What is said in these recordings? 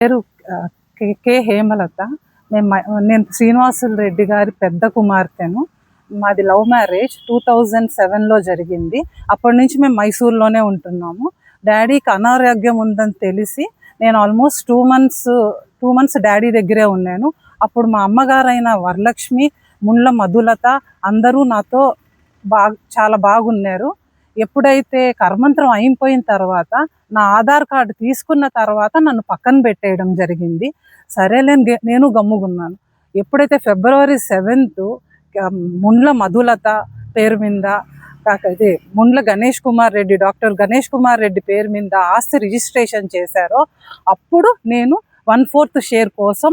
పేరు కే హేమలత. నేను శ్రీనివాసులు రెడ్డి గారి పెద్ద కుమార్తెను. మాది లవ్ మ్యారేజ్ 2007లో జరిగింది. అప్పటి నుంచి మేము మైసూర్లోనే ఉంటున్నాము. డాడీకి అనారోగ్యం ఉందని తెలిసి నేను ఆల్మోస్ట్ 2 months డాడీ దగ్గరే ఉన్నాను. అప్పుడు మా అమ్మగారైన వరలక్ష్మి, ముండ్ల మధులత అందరూ నాతో చాలా బాగున్నారు. ఎప్పుడైతే కర్మంత్రం అయిపోయిన తర్వాత నా ఆధార్ కార్డు తీసుకున్న తర్వాత నన్ను పక్కన పెట్టేయడం జరిగింది. సరేలే నేను గమ్ముకున్నాను. ఎప్పుడైతే February 7th ముండ్ల మధులత పేరు మీద ముండ్ల గణేష్ కుమార్ రెడ్డి, డాక్టర్ గణేష్ కుమార్ రెడ్డి పేరు మీద ఆస్తి రిజిస్ట్రేషన్ చేశారో అప్పుడు నేను 1/4 షేర్ కోసం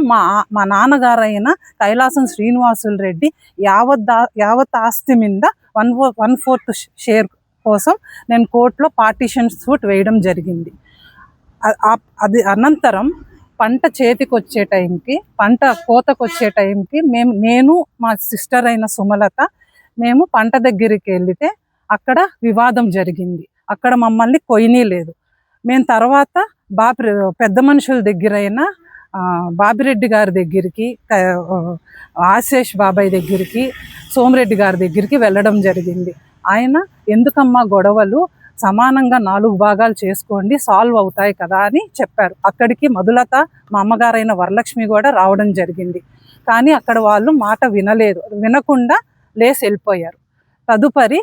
మా నాన్నగారైన కైలాసం శ్రీనివాసులు రెడ్డి యావత్ ఆస్తి మీద 1/4 షేర్ కోసం నేను కోర్టులో పార్టీషన్ సూట్ వేయడం జరిగింది. అది అనంతరం పంట చేతికి వచ్చే టైంకి, పంట కోతకు వచ్చే టైంకి నేను మా సిస్టర్ అయిన సుమలత మేము పంట దగ్గరికి వెళితే అక్కడ వివాదం జరిగింది. అక్కడ మమ్మల్ని కొయ్యనీలేదు. మేము తర్వాత పెద్ద మనుషుల దగ్గరైన బాబిరెడ్డి గారి దగ్గరికి, ఆశేష్ బాబాయ్ దగ్గరికి, సోమిరెడ్డి గారి దగ్గరికి వెళ్ళడం జరిగింది. ఆయన ఎందుకమ్మా గొడవలు, సమానంగా 4 భాగాలు చేసుకోండి, సాల్వ్ అవుతాయి కదా అని చెప్పారు. అక్కడికి మధులత, మా అమ్మగారైన వరలక్ష్మి కూడా రావడం జరిగింది. కానీ అక్కడ వాళ్ళు మాట వినకుండా లేసి వెళ్ళిపోయారు. తదుపరి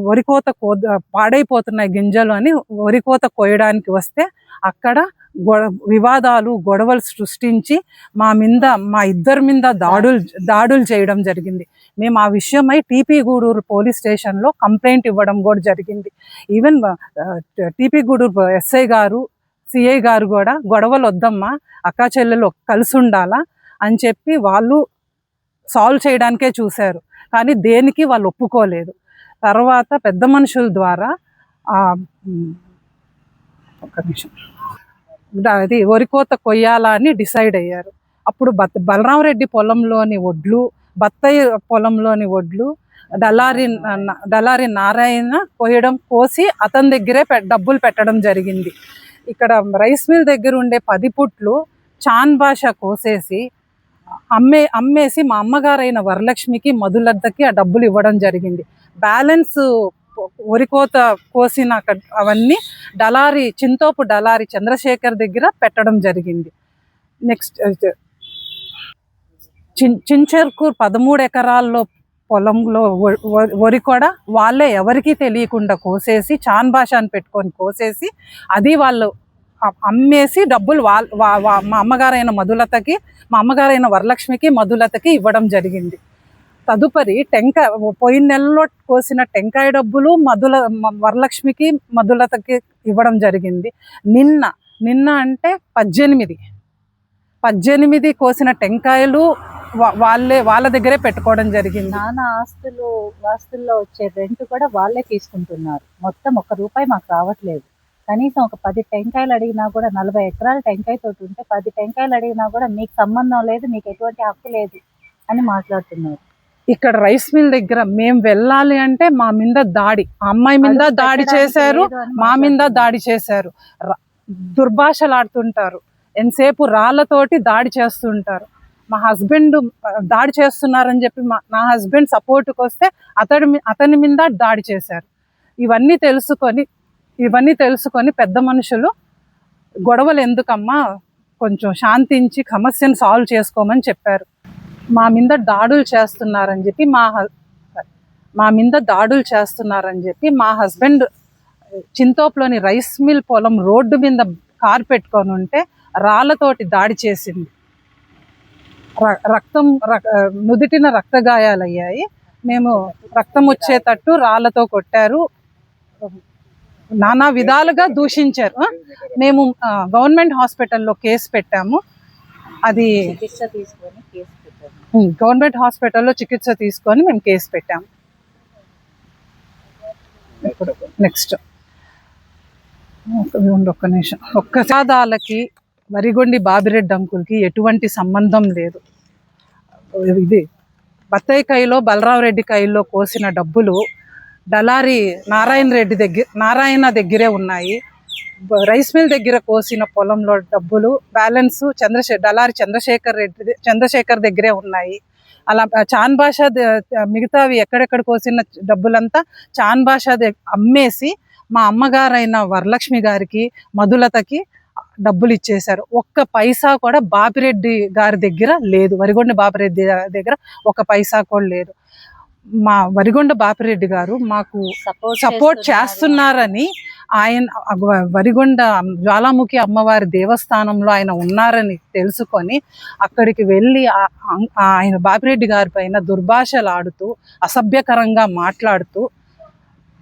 వరికోత పాడైపోతున్నాయి గింజలు అని వరికోత కోయడానికి వస్తే అక్కడ గొడవలు సృష్టించి మా ఇద్దరి మీద దాడులు చేయడం జరిగింది. మేము ఆ విషయమై టీపీ గూడూరు పోలీస్ స్టేషన్లో కంప్లైంట్ ఇవ్వడం కూడా జరిగింది. ఈవెన్ టీపీ గూడూరు ఎస్ఐ గారు, సిఐ గారు కూడా గొడవలు వద్దమ్మా, అక్కా చెల్లెలు కలిసి ఉండాలా అని చెప్పి వాళ్ళు సాల్వ్ చేయడానికే చూశారు. కానీ దేనికి వాళ్ళు ఒప్పుకోలేదు. తర్వాత పెద్ద మనుషుల ద్వారా అది వరికోత కొయ్యాలా అని డిసైడ్ అయ్యారు. అప్పుడు బలరామరెడ్డి పొలంలోని వడ్లు, బత్తయ్య పొలంలోని వడ్లు డలారి నారాయణ కోసి అతని దగ్గరే డబ్బులు పెట్టడం జరిగింది. ఇక్కడ రైస్ మిల్ దగ్గర ఉండే 10 పుట్లు చాన్ భాష కోసేసి అమ్మేసి మా అమ్మగారైన వరలక్ష్మికి, మధులతకి ఆ డబ్బులు ఇవ్వడం జరిగింది. బ్యాలెన్స్ వరికోత కోసిన అవన్నీ చింతోపు డలారి చంద్రశేఖర్ దగ్గర పెట్టడం జరిగింది. నెక్స్ట్ చించెర్కూర్ 13 ఎకరాల్లో పొలంలో వరి కూడా వాళ్ళే ఎవరికీ తెలియకుండా కోసేసి, చాన్ భాష అని పెట్టుకొని కోసేసి అది వాళ్ళు అమ్మేసి డబ్బులు మా అమ్మగారైన మధులతకి, మా అమ్మగారైన వరలక్ష్మికి, మధులతకి ఇవ్వడం జరిగింది. తదుపరి పోయిన నెలలో కోసిన టెంకాయ డబ్బులు వరలక్ష్మికి, మధులతకి ఇవ్వడం జరిగింది. నిన్న అంటే 18 కోసిన టెంకాయలు వాళ్ళ దగ్గరే పెట్టుకోవడం జరిగింది. నానా ఆస్తుల్లో వచ్చే రెంట్ కూడా వాళ్ళే తీసుకుంటున్నారు. మొత్తం ₹1 మాకు రావట్లేదు. కనీసం ఒక 10 టెంకాయలు అడిగినా కూడా, 40 ఎకరాల టెంకాయ తోటి ఉంటే 10 టెంకాయలు అడిగినా కూడా మీకు సంబంధం లేదు, మీకు ఎటువంటి హక్కు లేదు అని మాట్లాడుతున్నారు. ఇక్కడ రైస్ మిల్ దగ్గర మేము వెళ్ళాలి అంటే మా మీద అమ్మాయి మీద దాడి చేశారు, మా మీద దాడి చేశారు. దుర్భాషలాడుతుంటారు, ఎంతసేపు రాళ్లతోటి దాడి చేస్తుంటారు. మా హస్బెండ్ దాడి చేస్తున్నారని చెప్పి నా హస్బెండ్ సపోర్ట్కి వస్తే అతని మీద దాడి చేశారు. ఇవన్నీ తెలుసుకొని పెద్ద మనుషులు గొడవలు ఎందుకమ్మా, కొంచెం శాంతించి సమస్యను సాల్వ్ చేసుకోమని చెప్పారు. మా మీద దాడులు చేస్తున్నారని చెప్పి మా హస్బెండ్ చింతోపులోని రైస్ మిల్ పొలం రోడ్డు మీద కారు పెట్టుకొని ఉంటే రాళ్లతోటి దాడి చేసింది. నుదిటిన రక్త గాయాలయ్యాయి. మేము రక్తం వచ్చేటట్టు రాళ్లతో కొట్టారు, నానా విధాలుగా దూషించారు. మేము గవర్నమెంట్ హాస్పిటల్లో కేసు పెట్టాము. అది గవర్నమెంట్ హాస్పిటల్లో చికిత్స తీసుకొని మేము కేసు పెట్టాము. నెక్స్ట్ ఒక్క నిమిషం. వివాదాలకి వరిగొండి బాబిరెడ్డి అంకుల్కి ఎటువంటి సంబంధం లేదు. ఇది బత్తయ్య కైలో, బలరామరెడ్డి కైలో కోసిన డబ్బులు డలారి నారాయణ దగ్గరే ఉన్నాయి. రైస్ మిల్ దగ్గర కోసిన పొలంలో డబ్బులు బ్యాలెన్స్ దళారి చంద్రశేఖర్ దగ్గరే ఉన్నాయి. అలా చాన్ భాషా మిగతావి ఎక్కడెక్కడ కోసిన డబ్బులంతా చాన్ భాషా అమ్మేసి మా అమ్మగారైన వరలక్ష్మి గారికి, మధులతకి డబ్బులు ఇచ్చేశారు. ఒక్క పైసా కూడా బాపిరెడ్డి గారి దగ్గర లేదు. వరిగొండ బాపిరెడ్డి దగ్గర ఒక పైసా కూడా లేదు. మా వరిగొండ బాపిరెడ్డి గారు మాకు సపోర్ట్ చేస్తున్నారని, ఆయన వరిగొండ జ్వాలాముఖి అమ్మవారి దేవస్థానంలో ఆయన ఉన్నారని తెలుసుకొని అక్కడికి వెళ్ళి ఆయన బాపిరెడ్డి గారి పైన దుర్భాషలు ఆడుతూ, అసభ్యకరంగా మాట్లాడుతూ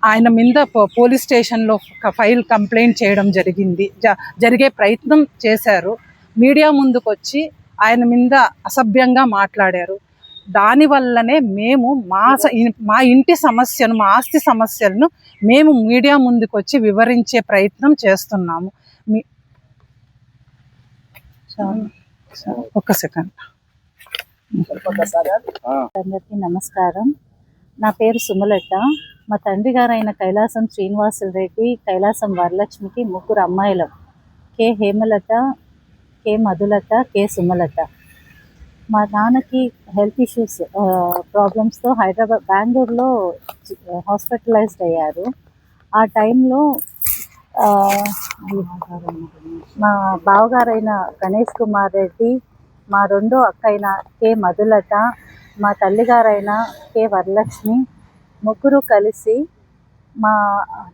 ఆయన మీద పోలీస్ స్టేషన్లో కంప్లైంట్ చేయడం జరిగే ప్రయత్నం చేశారు. మీడియా ముందుకు వచ్చి ఆయన మీద అసభ్యంగా మాట్లాడారు. దానివల్లనే మేము మా ఇంటి సమస్యను, మా ఆస్తి సమస్యలను మేము మీడియా ముందుకు వచ్చి వివరించే ప్రయత్నం చేస్తున్నాము. ఒక్క సెకండ్. అందరికీ నమస్కారం. నా పేరు సుమలత. మా తండ్రి గారైన కైలాసం శ్రీనివాసులు రెడ్డి, కైలాసం వరలక్ష్మికి 3 అమ్మాయిలం. కే హేమలత, కే మధులత, కే సుమలత. మా నాన్నకి హెల్త్ ఇష్యూస్ ప్రాబ్లమ్స్తో బెంగళూరులో హాస్పిటలైజ్డ్ అయ్యారు. ఆ టైంలో మా బావగారైన గణేష్ కుమార్ రెడ్డి, మా రెండో అక్క అయిన కే మధులత, మా తల్లిగారైన కే వరలక్ష్మి ముగ్గురు కలిసి మా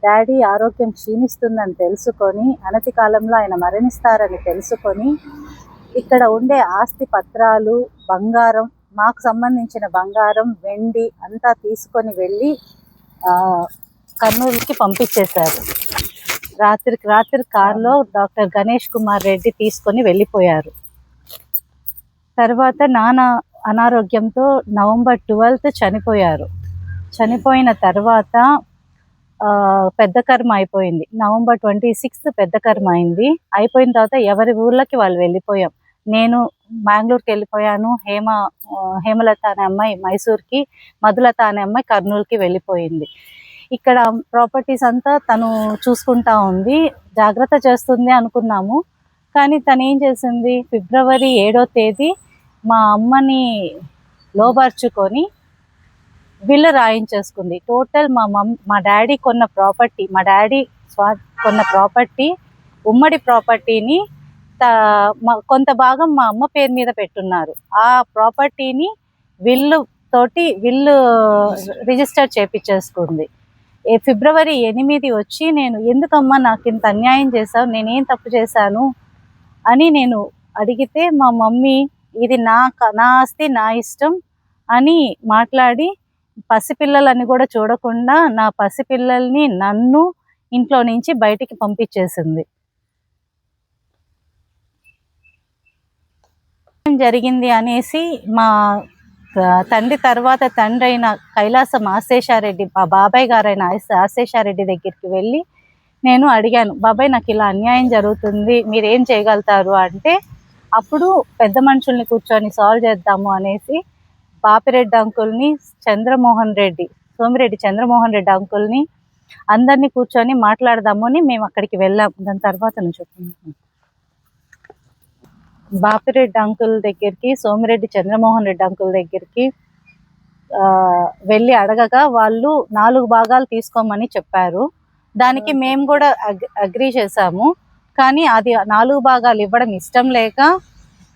డాడీ ఆరోగ్యం క్షీణిస్తుందని తెలుసుకొని, అనతి కాలంలో ఆయన మరణిస్తారని తెలుసుకొని, ఇక్కడ ఉండే ఆస్తి పత్రాలు, బంగారం, మాకు సంబంధించిన బంగారం, వెండి అంతా తీసుకొని వెళ్ళి కర్నూలుకి పంపించేశారు. రాత్రి కారులో డాక్టర్ గణేష్ కుమార్ రెడ్డి తీసుకొని వెళ్ళిపోయారు. తర్వాత నాన్న అనారోగ్యంతో నవంబర్ 12th చనిపోయారు. చనిపోయిన తర్వాత పెద్ద కర్మ అయిపోయింది. నవంబర్ 26th పెద్ద కర్మ అయింది. అయిపోయిన తర్వాత ఎవరి ఊర్లకి వాళ్ళు వెళ్ళిపోయాం. నేను బెంగళూరుకి వెళ్ళిపోయాను. హేమలత అనే అమ్మాయి మైసూర్కి, మధులత అనే అమ్మాయి కర్నూలుకి వెళ్ళిపోయింది. ఇక్కడ ప్రాపర్టీస్ అంతా తను చూసుకుంటా ఉంది, జాగ్రత్త చేస్తుంది అనుకున్నాము. కానీ తను ఏం చేసింది, ఫిబ్రవరి 7వ తేదీ మా అమ్మని లోబర్చుకొని బిల్లు రాయించేసుకుంది. టోటల్ మా డాడీ కొన్న ప్రాపర్టీ ఉమ్మడి ప్రాపర్టీని కొంత భాగం మా అమ్మ పేరు మీద పెట్టున్నారు. ఆ ప్రాపర్టీని విల్లు రిజిస్టర్ చేపించేసుకుంది. ఫిబ్రవరి 8 వచ్చి నేను, ఎందుకమ్మా నాకు ఇంత అన్యాయం చేశావు, నేనేం తప్పు చేశాను అని నేను అడిగితే, మా మమ్మీ ఇది నా ఆస్తి, నా ఇష్టం అని మాట్లాడి పసిపిల్లలని కూడా చూడకుండా నా పసిపిల్లల్ని, నన్ను ఇంట్లో నుంచి బయటికి పంపించేసింది. జరిగింది అనేసి మా తండ్రి తర్వాత తండ్రి అయిన కైలాసం ఆశేషారెడ్డి, మా బాబాయ్ గారైన ఆశేషారెడ్డి దగ్గరికి వెళ్ళి నేను అడిగాను, బాబాయ్ నాకు ఇలా అన్యాయం జరుగుతుంది, మీరు ఏం చేయగలుగుతారు అంటే, అప్పుడు పెద్ద మనుషుల్ని కూర్చొని సాల్వ్ చేద్దాము అనేసి బాపిరెడ్డి అంకుల్ని, సోమిరెడ్డి చంద్రమోహన్ రెడ్డి అంకుల్ని అందరినీ కూర్చొని మాట్లాడదాము అని మేము అక్కడికి వెళ్ళాం. దాని తర్వాత నేను చెప్తున్నాను. బాపిరెడ్డి అంకుల్ దగ్గరికి, సోమిరెడ్డి చంద్రమోహన్ రెడ్డి అంకుల్ దగ్గరికి వెళ్ళి అడగగా వాళ్ళు 4 భాగాలు తీసుకోమని చెప్పారు. దానికి మేము కూడా అగ్రీ చేసాము. కానీ అది 4 భాగాలు ఇవ్వడం ఇష్టం లేక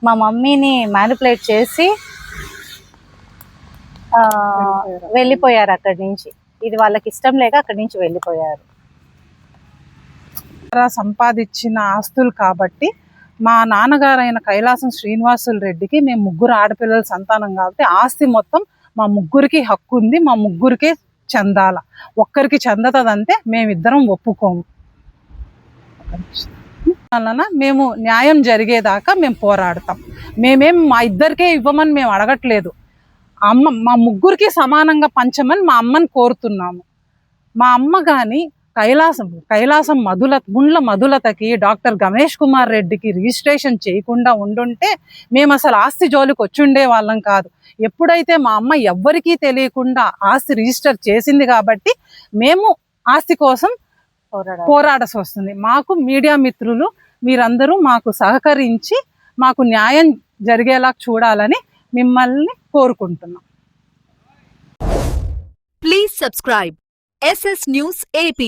మా మమ్మీని మ్యానిపులేట్ చేసి వెళ్ళిపోయారు అక్కడి నుంచి. ఇది వాళ్ళకి ఇష్టం లేక అక్కడి నుంచి వెళ్ళిపోయారు. సంపాదించిన ఆస్తులు కాబట్టి మా నాన్నగారైన కైలాసం శ్రీనివాసులు రెడ్డికి మేము 3 ఆడపిల్లల సంతానం కాబట్టి ఆస్తి మొత్తం మా ముగ్గురికి హక్కు ఉంది. మా ముగ్గురికే చెందాల. ఒక్కరికి చెందతదంటే మేమిద్దరం ఒప్పుకోము. వలన మేము న్యాయం జరిగేదాకా మేము పోరాడతాం. మేమేం మా ఇద్దరికే ఇవ్వమని మేము అడగట్లేదు. మా ముగ్గురికి సమానంగా పంచమని మా అమ్మని కోరుతున్నాము. మా అమ్మ కానీ కైలాసం ముండ్ల మధులతకి, డాక్టర్ గణేష్ కుమార్ రెడ్డికి రిజిస్ట్రేషన్ చేయకుండా ఉండుంటే మేము అసలు ఆస్తి జోలికి వచ్చుండే వాళ్ళం కాదు. ఎప్పుడైతే మా అమ్మ ఎవ్వరికీ తెలియకుండా ఆస్తి రిజిస్టర్ చేసింది కాబట్టి మేము ఆస్తి కోసం పోరాడాల్సి వస్తుంది. మాకు మీడియా మిత్రులు మీరందరూ మాకు సహకరించి మాకు న్యాయం జరిగేలా చూడాలని మిమ్మల్ని కోరుకుంటున్నాం. Please subscribe SS News AP.